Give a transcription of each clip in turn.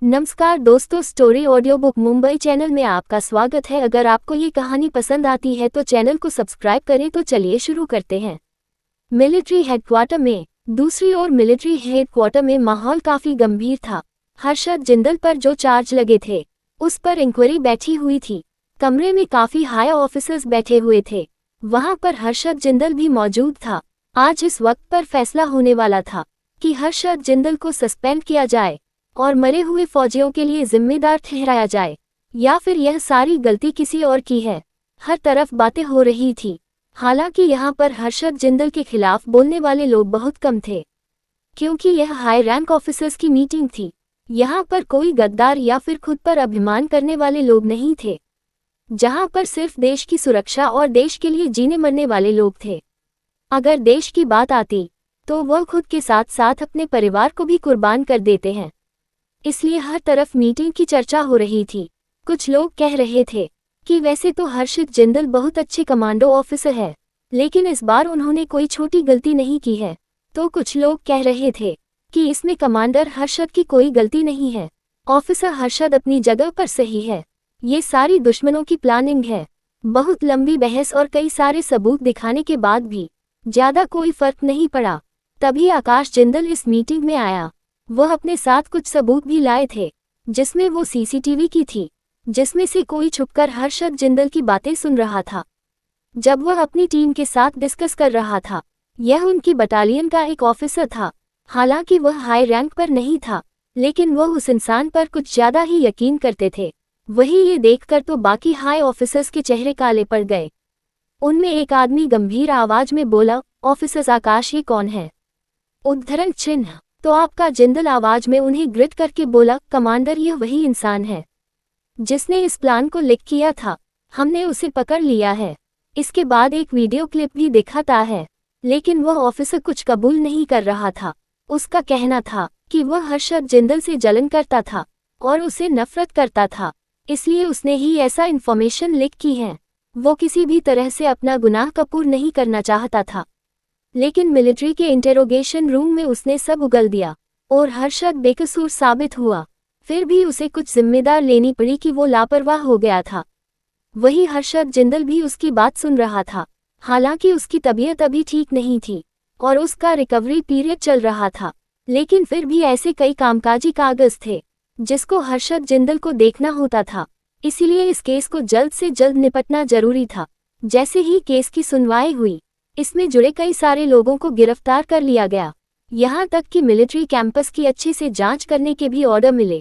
नमस्कार दोस्तों, story audio book Mumbai channel में आपका स्वागत है। अगर आपको ये कहानी पसंद आती है तो चैनल को सब्सक्राइब करें। तो चलिए शुरू करते हैं। मिलिट्री हेडक्वार्टर में। दूसरी ओर मिलिट्री हेडक्वार्टर में माहौल काफी गंभीर था। हर्षद जिंदल पर जो चार्ज लगे थे उस पर इंक्वायरी बैठी हुई थी। कमरे में काफी हाई ऑफिसर्स बैठे हुए थे। वहां पर हर्षद जिंदल भी मौजूद था। आज इस वक्त पर फैसला होने वाला था कि हर्षद जिंदल को सस्पेंड किया जाए और मरे हुए फौजियों के लिए जिम्मेदार ठहराया जाए, या फिर यह सारी गलती किसी और की है। हर तरफ बातें हो रही थी। हालांकि यहाँ पर हर्षद जिंदल के खिलाफ बोलने वाले लोग बहुत कम थे, क्योंकि यह हाई रैंक ऑफिसर्स की मीटिंग थी। यहाँ पर कोई गद्दार या फिर खुद पर अभिमान करने वाले लोग नहीं थे। जहाँ पर सिर्फ देश की सुरक्षा और देश के लिए जीने मरने वाले लोग थे। अगर देश की बात आती तो वह खुद के साथ साथ अपने परिवार को भी कुर्बान कर देते हैं। इसलिए हर तरफ मीटिंग की चर्चा हो रही थी। कुछ लोग कह रहे थे कि वैसे तो हर्षद जिंदल बहुत अच्छे कमांडो ऑफिसर है, लेकिन इस बार उन्होंने कोई छोटी गलती नहीं की है। तो कुछ लोग कह रहे थे कि इसमें कमांडर हर्षद की कोई गलती नहीं है, ऑफिसर हर्षद अपनी जगह पर सही है। ये सारी दुश्मनों की प्लानिंग है। बहुत लंबी बहस और कई सारे सबूत दिखाने के बाद भी ज्यादा कोई फर्क नहीं पड़ा। तभी आकाश जिंदल इस मीटिंग में आया। वह अपने साथ कुछ सबूत भी लाए थे, जिसमें वो सीसीटीवी की थी, जिसमें से कोई छुपकर हर्षद जिंदल की बातें सुन रहा था जब वह अपनी टीम के साथ डिस्कस कर रहा था। यह उनकी बटालियन का एक ऑफिसर था। हालांकि वह हाई रैंक पर नहीं था, लेकिन वह उस इंसान पर कुछ ज्यादा ही यकीन करते थे। वही ये देखकर तो बाकी हाई ऑफिसर्स के चेहरे काले पड़ गए। उनमें एक आदमी गंभीर आवाज में बोला, ऑफिसर आकाश, ये कौन है? उद्धरण चिन्ह। तो आपका जिंदल आवाज में उन्हें ग्रिट करके बोला, कमांडर, यह वही इंसान है जिसने इस प्लान को लीक किया था। हमने उसे पकड़ लिया है। इसके बाद एक वीडियो क्लिप भी दिखाता है, लेकिन वह ऑफिसर कुछ कबूल नहीं कर रहा था। उसका कहना था कि वह हर्षद जिंदल से जलन करता था और उसे नफरत करता था, इसलिए उसने ही ऐसा इन्फॉर्मेशन लीक की है। वो किसी भी तरह से अपना गुनाह कबूल नहीं करना चाहता था, लेकिन मिलिट्री के इंटेरोगेशन रूम में उसने सब उगल दिया और हर्षद बेकसूर साबित हुआ। फिर भी उसे कुछ जिम्मेदार लेनी पड़ी कि वो लापरवाह हो गया था। वही हर्षद जिंदल भी उसकी बात सुन रहा था। हालांकि उसकी तबीयत अभी ठीक नहीं थी और उसका रिकवरी पीरियड चल रहा था, लेकिन फिर भी ऐसे कई कामकाजी कागज थे जिसको हर्षद जिंदल को देखना होता था। इसीलिए इस केस को जल्द से जल्द निपटना जरूरी था। जैसे ही केस की सुनवाई हुई, इसमें जुड़े कई सारे लोगों को गिरफ्तार कर लिया गया। यहाँ तक कि मिलिट्री कैंपस की अच्छे से जांच करने के भी ऑर्डर मिले।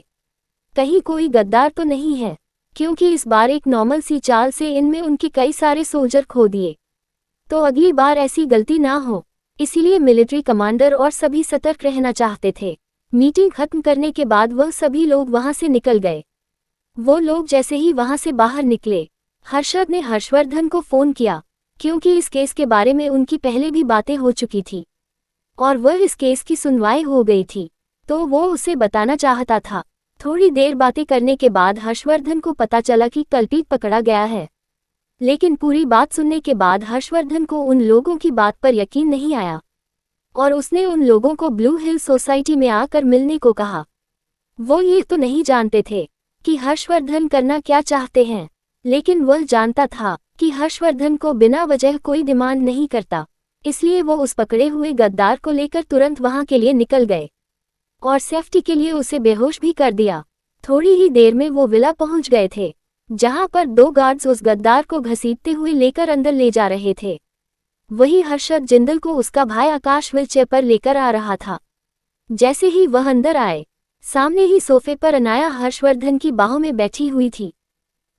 कहीं कोई गद्दार तो नहीं है, क्योंकि इस बार एक नॉर्मल सी चाल से इनमें उनके कई सारे सोल्जर खो दिए। तो अगली बार ऐसी गलती ना हो, इसीलिए मिलिट्री कमांडर और सभी सतर्क रहना चाहते थे। मीटिंग खत्म करने के बाद वह सभी लोग वहां से निकल गए। वो लोग जैसे ही वहां से बाहर निकले, हर्षद ने हर्षवर्धन को फोन किया, क्योंकि इस केस के बारे में उनकी पहले भी बातें हो चुकी थी और वह इस केस की सुनवाई हो गई थी, तो वो उसे बताना चाहता था। थोड़ी देर बातें करने के बाद हर्षवर्धन को पता चला कि कल्पित पकड़ा गया है, लेकिन पूरी बात सुनने के बाद हर्षवर्धन को उन लोगों की बात पर यकीन नहीं आया और उसने उन लोगों को ब्लू हिल सोसाइटी में आकर मिलने को कहा। वो ये तो नहीं जानते थे कि हर्षवर्धन करना क्या चाहते हैं, लेकिन वह जानता था कि हर्षवर्धन को बिना वजह कोई डिमांड नहीं करता। इसलिए वो उस पकड़े हुए गद्दार को लेकर तुरंत वहां के लिए निकल गए और सेफ्टी के लिए उसे बेहोश भी कर दिया। थोड़ी ही देर में वो विला पहुंच गए थे, जहां पर 2 गार्ड्स उस गद्दार को घसीटते हुए लेकर अंदर ले जा रहे थे। वही हर्षद जिंदल को उसका भाई आकाश व्हीलचेयर पर लेकर आ रहा था। जैसे ही वह अंदर आए, सामने ही सोफे पर अनाया हर्षवर्धन की बाहों में बैठी हुई थी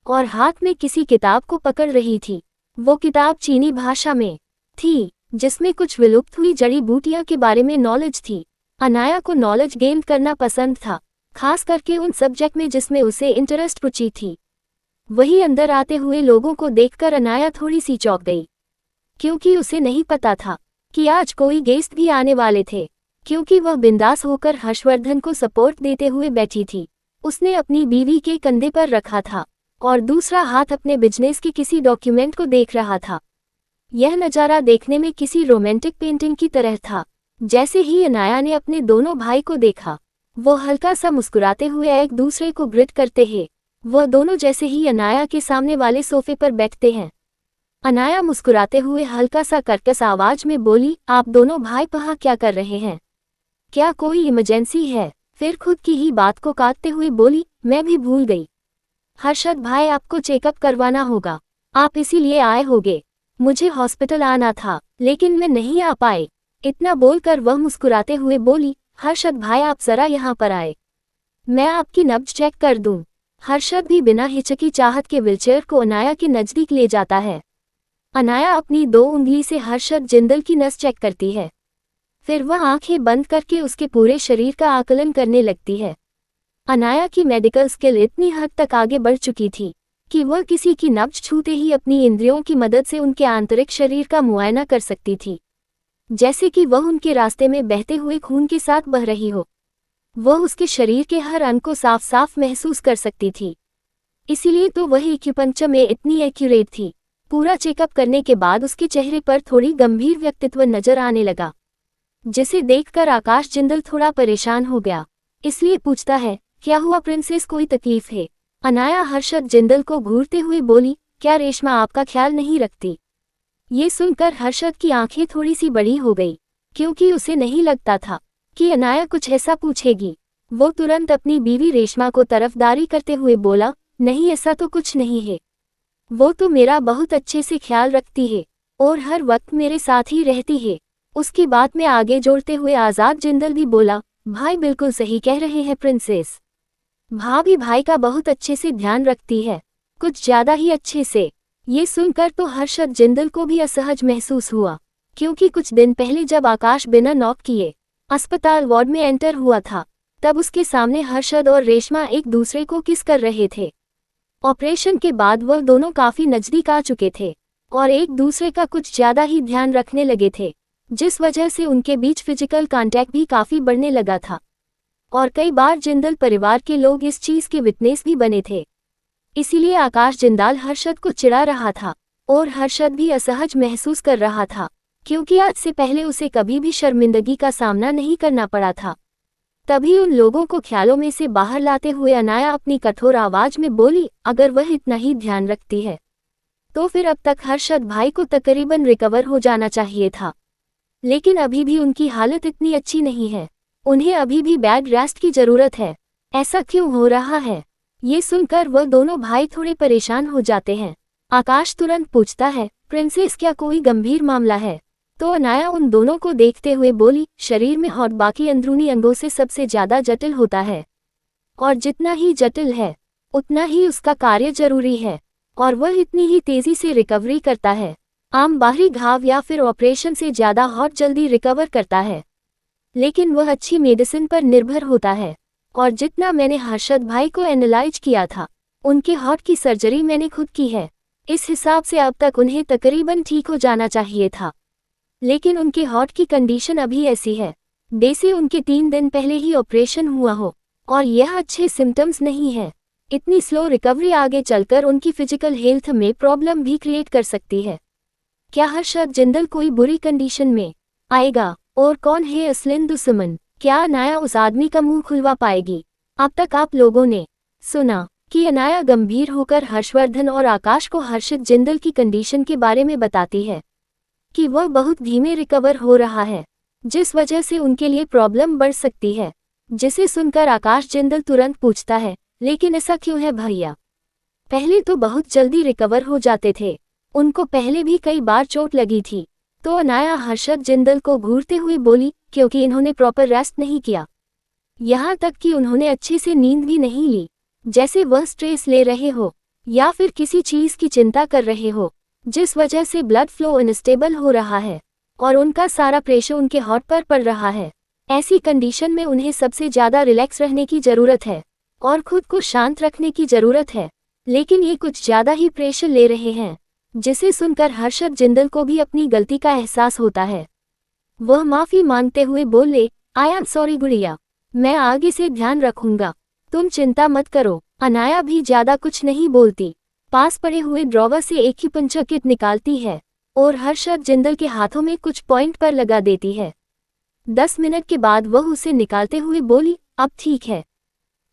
और हाथ में किसी किताब को पकड़ रही थी। वो किताब चीनी भाषा में थी, जिसमें कुछ विलुप्त हुई जड़ी बूटियां के बारे में नॉलेज थी। अनाया को नॉलेज गेन करना पसंद था, खास करके उन सब्जेक्ट में जिसमें उसे इंटरेस्ट रुचि थी। वही अंदर आते हुए लोगों को देखकर अनाया थोड़ी सी चौंक गई, क्योंकि उसे नहीं पता था कि आज कोई गेस्ट भी आने वाले थे, क्योंकि वह बिंदास होकर हर्षवर्धन को सपोर्ट देते हुए बैठी थी। उसने अपनी बीवी के कंधे पर रखा था और दूसरा हाथ अपने बिजनेस के किसी डॉक्यूमेंट को देख रहा था। यह नज़ारा देखने में किसी रोमांटिक पेंटिंग की तरह था। जैसे ही अनाया ने अपने दोनों भाई को देखा, वो हल्का सा मुस्कुराते हुए एक दूसरे को ग्रिट करते हैं। वह दोनों जैसे ही अनाया के सामने वाले सोफे पर बैठते हैं, अनाया मुस्कुराते हुए हल्का सा कर्कश आवाज में बोली, आप दोनों भाई वहाँ क्या कर रहे हैं? क्या कोई इमरजेंसी है? फिर खुद की ही बात को काटते हुए बोली, मैं भी भूल गई। हर्षद भाई, आपको चेकअप करवाना होगा, आप इसीलिए आए होगे। मुझे हॉस्पिटल आना था लेकिन मैं नहीं आ पाए। इतना बोलकर वह मुस्कुराते हुए बोली, हर्षद भाई आप जरा यहाँ पर आए, मैं आपकी नब्ज चेक कर दूं। हर्षद भी बिना हिचकिचाहट के व्हीलचेयर को अनाया के नजदीक ले जाता है। अनाया अपनी 2 उंगली से हर्षद जिंदल की नस चेक करती है, फिर वह आंखें बंद करके उसके पूरे शरीर का आकलन करने लगती है। अनाया की मेडिकल स्किल इतनी हद तक आगे बढ़ चुकी थी कि वह किसी की नब्ज छूते ही अपनी इंद्रियों की मदद से उनके आंतरिक शरीर का मुआयना कर सकती थी, जैसे कि वह उनके रास्ते में बहते हुए खून के साथ बह रही हो। वह उसके शरीर के हर अंग को साफ साफ महसूस कर सकती थी। इसीलिए तो वह एक्यूपंक्चर में इतनी एक्यूरेट थी। पूरा चेकअप करने के बाद उसके चेहरे पर थोड़ी गंभीर व्यक्तित्व नजर आने लगा, जिसे देखकर आकाश जिंदल थोड़ा परेशान हो गया। इसलिए पूछता है, क्या हुआ प्रिंसेस, कोई तकलीफ है? अनाया हर्षद जिंदल को घूरते हुए बोली, क्या रेशमा आपका ख्याल नहीं रखती? ये सुनकर हर्षद की आंखें थोड़ी सी बड़ी हो गई, क्योंकि उसे नहीं लगता था कि अनाया कुछ ऐसा पूछेगी। वो तुरंत अपनी बीवी रेशमा को तरफदारी करते हुए बोला, नहीं ऐसा तो कुछ नहीं है, वो तो मेरा बहुत अच्छे से ख्याल रखती है और हर वक्त मेरे साथ ही रहती है। उसकी बात में आगे जोड़ते हुए आजाद जिंदल भी बोला, भाई बिल्कुल सही कह रहे हैं प्रिंसेस, भाभी भाई का बहुत अच्छे से ध्यान रखती है, कुछ ज्यादा ही अच्छे से। ये सुनकर तो हर्षद जिंदल को भी असहज महसूस हुआ, क्योंकि कुछ दिन पहले जब आकाश बिना नॉक किए अस्पताल वार्ड में एंटर हुआ था, तब उसके सामने हर्षद और रेशमा एक दूसरे को किस कर रहे थे। ऑपरेशन के बाद वह दोनों काफी नजदीक आ चुके थे और एक दूसरे का कुछ ज्यादा ही ध्यान रखने लगे थे, जिस वजह से उनके बीच फिजिकल कांटेक्ट भी काफी बढ़ने लगा था और कई बार जिंदल परिवार के लोग इस चीज के विटनेस भी बने थे। इसीलिए आकाश जिंदाल हर्षद को चिढ़ा रहा था और हर्षद भी असहज महसूस कर रहा था, क्योंकि आज से पहले उसे कभी भी शर्मिंदगी का सामना नहीं करना पड़ा था। तभी उन लोगों को ख्यालों में से बाहर लाते हुए अनाया अपनी कठोर आवाज में बोली, अगर वह इतना ही ध्यान रखती है तो फिर अब तक हर्षद भाई को तकरीबन रिकवर हो जाना चाहिए था, लेकिन अभी भी उनकी हालत इतनी अच्छी नहीं है, उन्हें अभी भी बेड रेस्ट की जरूरत है। ऐसा क्यों हो रहा है? ये सुनकर वह दोनों भाई थोड़े परेशान हो जाते हैं। आकाश तुरंत पूछता है, प्रिंसेस क्या कोई गंभीर मामला है? तो अनाया उन दोनों को देखते हुए बोली, शरीर में और बाकी अंदरूनी अंगों से सबसे ज्यादा जटिल होता है, और जितना ही जटिल है उतना ही उसका कार्य जरूरी है, और वह इतनी ही तेजी से रिकवरी करता है। आम बाहरी घाव या फिर ऑपरेशन से ज्यादा और जल्दी रिकवर करता है, लेकिन वह अच्छी मेडिसिन पर निर्भर होता है। और जितना मैंने हर्षद भाई को एनालाइज किया था, उनके हार्ट की सर्जरी मैंने खुद की है, इस हिसाब से अब तक उन्हें तकरीबन ठीक हो जाना चाहिए था, लेकिन उनके हार्ट की कंडीशन अभी ऐसी है जैसे उनके 3 दिन पहले ही ऑपरेशन हुआ हो, और यह अच्छे सिम्टम्स नहीं है। इतनी स्लो रिकवरी आगे चलकर उनकी फिजिकल हेल्थ में प्रॉब्लम भी क्रिएट कर सकती है। क्या हर्षद जिंदल कोई बुरी कंडीशन में आएगा? और कौन है असलिन दुश्मन? क्या अनाया उस आदमी का मुंह खुलवा पाएगी? अब तक आप लोगों ने सुना कि अनाया गंभीर होकर हर्षवर्धन और आकाश को हर्षद जिंदल की कंडीशन के बारे में बताती है कि वह बहुत धीमे रिकवर हो रहा है, जिस वजह से उनके लिए प्रॉब्लम बढ़ सकती है। जिसे सुनकर आकाश जिंदल तुरंत पूछता है, लेकिन ऐसा क्यों है भैया? पहले तो बहुत जल्दी रिकवर हो जाते थे, उनको पहले भी कई बार चोट लगी थी। तो अनाया हर्षद जिंदल को घूरते हुए बोली, क्योंकि इन्होंने प्रॉपर रेस्ट नहीं किया, यहाँ तक कि उन्होंने अच्छे से नींद भी नहीं ली, जैसे वह स्ट्रेस ले रहे हो या फिर किसी चीज की चिंता कर रहे हो, जिस वजह से ब्लड फ्लो अनस्टेबल हो रहा है और उनका सारा प्रेशर उनके हार्ट पर पड़ रहा है। ऐसी कंडीशन में उन्हें सबसे ज्यादा रिलैक्स रहने की जरूरत है और खुद को शांत रखने की जरूरत है, लेकिन ये कुछ ज्यादा ही प्रेशर ले रहे हैं। जिसे सुनकर हर्षद जिंदल को भी अपनी गलती का एहसास होता है। वह माफी मांगते हुए बोले, आई एम सॉरी गुड़िया, मैं आगे से ध्यान रखूंगा, तुम चिंता मत करो। अनाया भी ज्यादा कुछ नहीं बोलती, पास पड़े हुए ड्रॉवर से एक्यूपंक्चर किट निकालती है और हर्षद जिंदल के हाथों में कुछ पॉइंट पर लगा देती है। 10 मिनट के बाद वह उसे निकालते हुए बोली, अब ठीक है।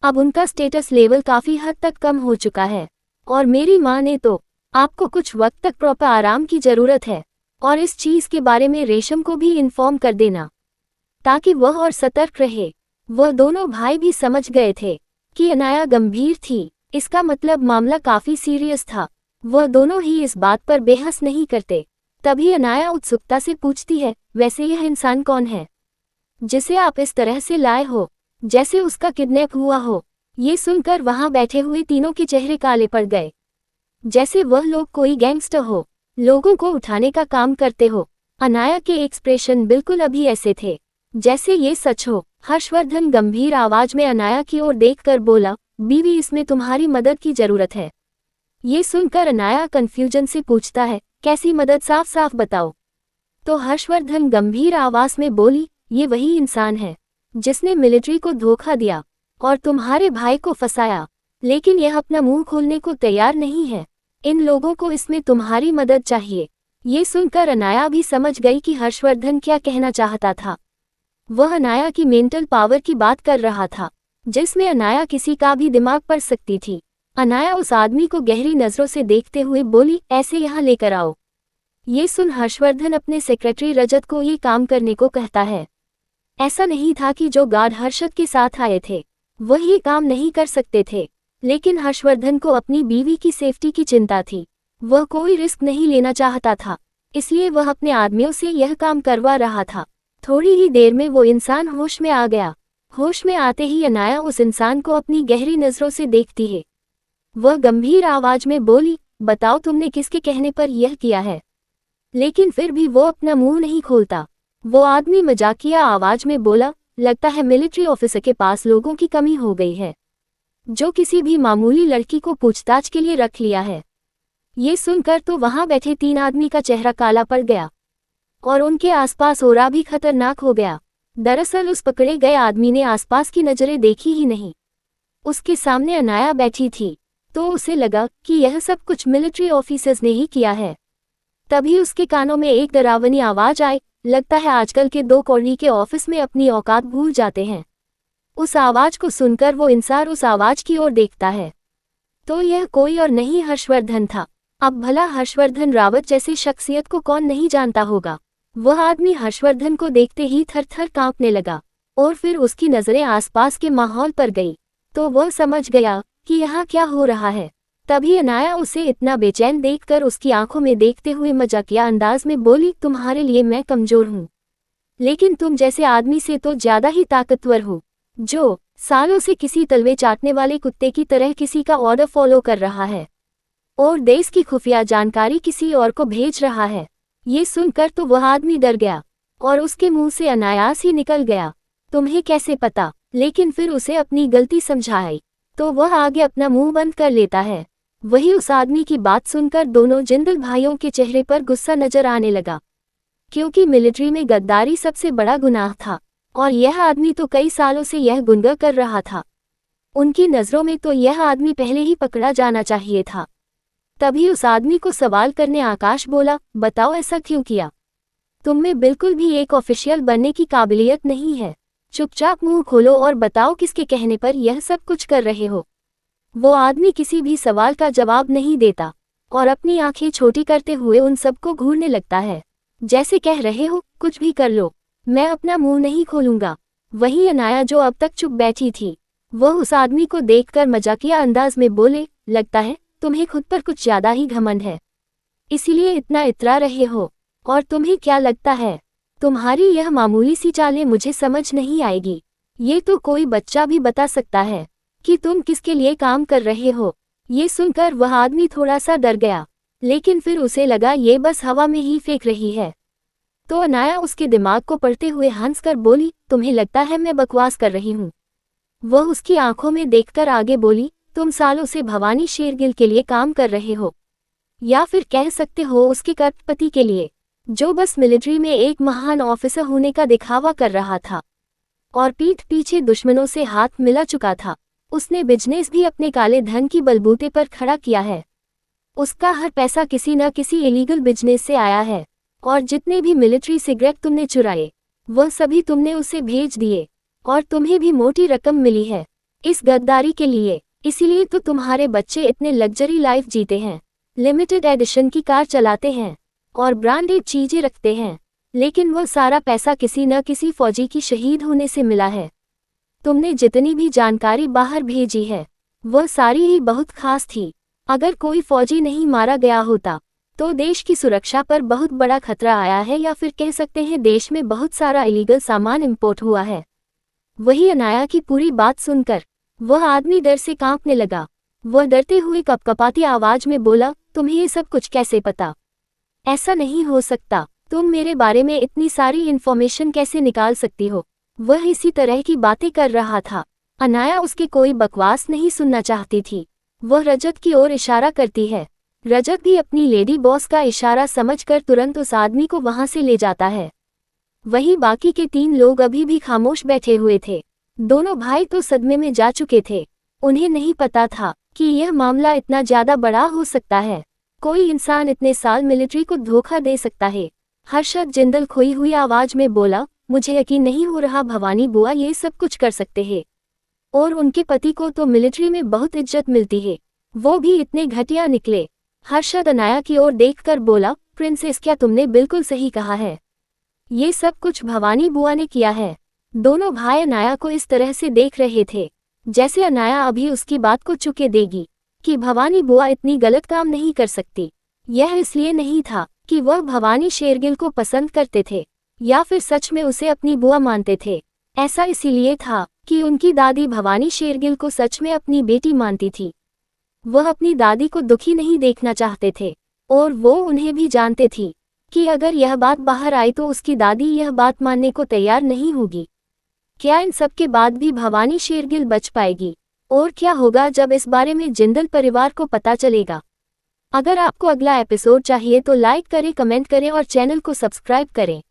अब उनका स्टेटस लेवल काफी हद तक कम हो चुका है, और मेरी माँ ने तो आपको कुछ वक्त तक प्रॉपर आराम की जरूरत है, और इस चीज के बारे में रेशम को भी इन्फॉर्म कर देना ताकि वह और सतर्क रहे। वह दोनों भाई भी समझ गए थे कि अनाया गंभीर थी, इसका मतलब मामला काफी सीरियस था। वह दोनों ही इस बात पर बहस नहीं करते। तभी अनाया उत्सुकता से पूछती है, वैसे यह इंसान कौन है जिसे आप इस तरह से लाए हो, जैसे उसका किडनैप हुआ हो। ये सुनकर वहां बैठे हुए तीनों के चेहरे काले पड़ गए, जैसे वह लोग कोई गैंगस्टर हो, लोगों को उठाने का काम करते हो। अनाया के एक्सप्रेशन बिल्कुल अभी ऐसे थे जैसे ये सच हो। हर्षवर्धन गंभीर आवाज में अनाया की ओर देखकर बोला, बीवी, इसमें तुम्हारी मदद की जरूरत है। ये सुनकर अनाया कंफ्यूजन से पूछता है, कैसी मदद, साफ साफ बताओ। तो हर्षवर्धन गंभीर आवाज में बोली, ये वही इंसान है जिसने मिलिट्री को धोखा दिया और तुम्हारे भाई को फंसाया, लेकिन यह अपना मुंह खोलने को तैयार नहीं है। इन लोगों को इसमें तुम्हारी मदद चाहिए। ये सुनकर अनाया भी समझ गई कि हर्षवर्धन क्या कहना चाहता था। वह अनाया की मेंटल पावर की बात कर रहा था, जिसमें अनाया किसी का भी दिमाग पढ़ सकती थी। अनाया उस आदमी को गहरी नजरों से देखते हुए बोली, ऐसे यहाँ लेकर आओ। ये सुन हर्षवर्धन अपने सेक्रेटरी रजत को ये काम करने को कहता है। ऐसा नहीं था कि जो गार्ड हर्षद के साथ आए थे वह ये काम नहीं कर सकते थे, लेकिन हर्षवर्धन को अपनी बीवी की सेफ्टी की चिंता थी। वह कोई रिस्क नहीं लेना चाहता था, इसलिए वह अपने आदमियों से यह काम करवा रहा था। थोड़ी ही देर में वो इंसान होश में आ गया। होश में आते ही अनाया उस इंसान को अपनी गहरी नजरों से देखती है। वह गंभीर आवाज में बोली, बताओ तुमने किसके कहने पर यह किया है। लेकिन फिर भी वो अपना मुंह नहीं खोलता। वो आदमी मजाकिया आवाज में बोला, लगता है मिलिट्री ऑफिसर के पास लोगों की कमी हो गई है, जो किसी भी मामूली लड़की को पूछताछ के लिए रख लिया है। ये सुनकर तो वहां बैठे 3 आदमी का चेहरा काला पड़ गया और उनके आसपास ओरा भी खतरनाक हो गया। दरअसल उस पकड़े गए आदमी ने आसपास की नजरें देखी ही नहीं। उसके सामने अनाया बैठी थी, तो उसे लगा कि यह सब कुछ मिलिट्री ऑफिसर्स ने ही किया है। तभी उसके कानों में एक डरावनी आवाज आई, लगता है आजकल के 2 कौड़ी के ऑफिस में अपनी औकात भूल जाते हैं। उस आवाज को सुनकर वो इंसान उस आवाज की ओर देखता है, तो यह कोई और नहीं हर्षवर्धन था। अब भला हर्षवर्धन रावत जैसी शख्सियत को कौन नहीं जानता होगा। वह आदमी हर्षवर्धन को देखते ही थर-थर कांपने लगा और फिर उसकी नजरें आसपास के माहौल पर गई, तो वह समझ गया कि यहाँ क्या हो रहा है। तभी अनाया उसे इतना बेचैन देखकर उसकी आंखों में देखते हुए मजाकिया अंदाज में बोली, तुम्हारे लिए मैं कमजोर हूँ, लेकिन तुम जैसे आदमी से तो ज्यादा ही ताकतवर हो, जो सालों से किसी तलवे चाटने वाले कुत्ते की तरह किसी का ऑर्डर फॉलो कर रहा है और देश की खुफिया जानकारी किसी और को भेज रहा है। ये सुनकर तो वह आदमी डर गया और उसके मुंह से अनायास ही निकल गया, तुम्हें कैसे पता। लेकिन फिर उसे अपनी गलती समझाई तो वह आगे अपना मुंह बंद कर लेता है। वही उस आदमी की बात सुनकर दोनों जिंदल भाइयों के चेहरे पर गुस्सा नजर आने लगा, क्योंकि मिलिट्री में गद्दारी सबसे बड़ा गुनाह था और यह आदमी तो कई सालों से यह गुनगा कर रहा था। उनकी नजरों में तो यह आदमी पहले ही पकड़ा जाना चाहिए था। तभी उस आदमी को सवाल करने आकाश बोला, बताओ ऐसा क्यों किया। तुम में बिल्कुल भी एक ऑफिशियल बनने की काबिलियत नहीं है। चुपचाप मुंह खोलो और बताओ किसके कहने पर यह सब कुछ कर रहे हो। वो आदमी किसी भी सवाल का जवाब नहीं देता और अपनी आंखें छोटी करते हुए उन सबको घूरने लगता है, जैसे कह रहे हो, कुछ भी कर लो, मैं अपना मुंह नहीं खोलूंगा। वही अनाया जो अब तक चुप बैठी थी, वह उस आदमी को देखकर मजाकिया अंदाज में बोले, लगता है तुम्हें खुद पर कुछ ज्यादा ही घमंड है, इसीलिए इतना इतरा रहे हो। और तुम्हें क्या लगता है, तुम्हारी यह मामूली सी चालें मुझे समझ नहीं आएगी। ये तो कोई बच्चा भी बता सकता है कि तुम किसके लिए काम कर रहे हो। ये सुनकर वह आदमी थोड़ा सा डर गया, लेकिन फिर उसे लगा ये बस हवा में ही फेंक रही है। तो अनाया उसके दिमाग को पढ़ते हुए हंसकर बोली, तुम्हें लगता है मैं बकवास कर रही हूँ। वह उसकी आंखों में देखकर आगे बोली, तुम सालों से भवानी शेरगिल के लिए काम कर रहे हो, या फिर कह सकते हो उसके करोड़पति के लिए, जो बस मिलिट्री में एक महान ऑफिसर होने का दिखावा कर रहा था और पीठ पीछे दुश्मनों से हाथ मिला चुका था। उसने बिजनेस भी अपने काले धन की बलबूते पर खड़ा किया है। उसका हर पैसा किसी न किसी इलीगल बिजनेस से आया है और जितने भी मिलिट्री सिगरेट तुमने चुराए वह सभी तुमने उसे भेज दिए और तुम्हें भी मोटी रकम मिली है इस गद्दारी के लिए, इसीलिए तो तुम्हारे बच्चे इतने लग्जरी लाइफ जीते हैं, लिमिटेड एडिशन की कार चलाते हैं और ब्रांडेड चीजें रखते हैं। लेकिन वो सारा पैसा किसी न किसी फौजी की शहीद होने से मिला है। तुमने जितनी भी जानकारी बाहर भेजी है वह सारी ही बहुत खास थी। अगर कोई फौजी नहीं मारा गया होता तो देश की सुरक्षा पर बहुत बड़ा खतरा आया है, या फिर कह सकते हैं देश में बहुत सारा इलीगल सामान इंपोर्ट हुआ है। वही अनाया की पूरी बात सुनकर वह आदमी डर से कांपने लगा। वह डरते हुए कपकपाती आवाज में बोला, तुम्हें ये सब कुछ कैसे पता? ऐसा नहीं हो सकता, तुम मेरे बारे में इतनी सारी इन्फॉर्मेशन कैसे निकाल सकती हो? वह इसी तरह की बातें कर रहा था। अनाया उसकी कोई बकवास नहीं सुनना चाहती थी। वह रजत की ओर इशारा करती है। रजत भी अपनी लेडी बॉस का इशारा समझकर तुरंत उस आदमी को वहां से ले जाता है। वहीं बाकी के 3 लोग अभी भी खामोश बैठे हुए थे। दोनों भाई तो सदमे में जा चुके थे। उन्हें नहीं पता था कि यह मामला इतना ज्यादा बड़ा हो सकता है। कोई इंसान इतने साल मिलिट्री को धोखा दे सकता है। हर्षद जिंदल खोई हुई आवाज में बोला, मुझे यकीन नहीं हो रहा भवानी बुआ ये सब कुछ कर सकते हैं। और उनके पति को तो मिलिट्री में बहुत इज्जत मिलती है, वो भी इतने घटिया निकले। हर्षद अनाया की ओर देखकर बोला, प्रिंसेस क्या तुमने बिल्कुल सही कहा है, ये सब कुछ भवानी बुआ ने किया है। दोनों भाई अनाया को इस तरह से देख रहे थे जैसे अनाया अभी उसकी बात को चुके देगी कि भवानी बुआ इतनी गलत काम नहीं कर सकती। यह इसलिए नहीं था कि वह भवानी शेरगिल को पसंद करते थे या फिर सच में उसे अपनी बुआ मानते थे। ऐसा इसीलिए था कि उनकी दादी भवानी शेरगिल को सच में अपनी बेटी मानती थी। वह अपनी दादी को दुखी नहीं देखना चाहते थे और वो उन्हें भी जानते थी कि अगर यह बात बाहर आई तो उसकी दादी यह बात मानने को तैयार नहीं होगी। क्या इन सब के बाद भी भवानी शेरगिल बच पाएगी? और क्या होगा जब इस बारे में जिंदल परिवार को पता चलेगा? अगर आपको अगला एपिसोड चाहिए तो लाइक करें, कमेंट करें और चैनल को सब्सक्राइब करें।